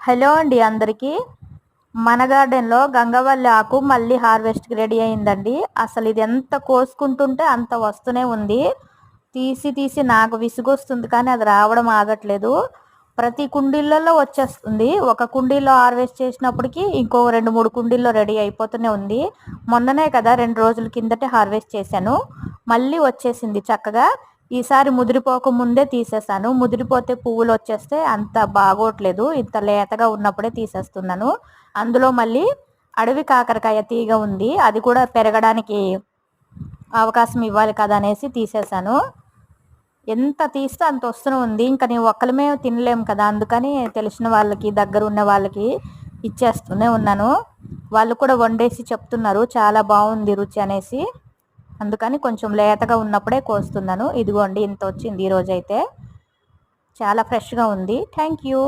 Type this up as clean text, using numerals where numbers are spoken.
Hello అండి అందరికీ. మన గార్డెన్‌లో గంగవల్లి ఆకు మళ్ళీ హార్వెస్ట్‌కి రెడీ అయిందండి. అసలు ఇది ఎంత కోసుకుంటుంటే అంత వస్తూనే ఉంది. తీసి నాకు విసుగొస్తుంది కానీ అది రావడం ఆగట్లేదు. ప్రతి కుండీలలో వచ్చేస్తుంది. ఒక కుండీలో హార్వెస్ట్ చేసినప్పటికి ఇంకో 2, 3 కుండీల్లో రెడీ అయిపోతూనే ఉంది. మొన్ననే కదా 2 రోజుల కిందటే హార్వెస్ట్ చేశాను. మళ్ళీ వచ్చేసింది చక్కగా. ఈసారి ముదిరిపోక ముందే తీసేసాను. ముదిరిపోతే పువ్వులు వచ్చేస్తే అంత బాగోట్లేదు. ఇంత లేతగా ఉన్నప్పుడే తీసేస్తున్నాను. అందులో మళ్ళీ అడవి కాకరకాయ తీగ ఉంది. అది కూడా పెరగడానికి అవకాశం ఇవ్వాలి కదా అనేసి తీసేసాను. ఎంత తీస్తే అంత వస్తూనే ఉంది. ఇంకా నేను ఒక్కలమే తినలేము కదా, అందుకని తెలిసిన వాళ్ళకి, దగ్గర ఉన్న వాళ్ళకి ఇచ్చేస్తూనే ఉన్నాను. వాళ్ళు కూడా వండేసి చెప్తున్నారు చాలా బాగుంది రుచి అనేసి. అందుకని కొంచెం లేతగా ఉన్నప్పుడే కోస్తున్నాను. ఇదిగోండి ఇంత వచ్చింది ఈరోజైతే. చాలా ఫ్రెష్గా ఉంది. Thank you.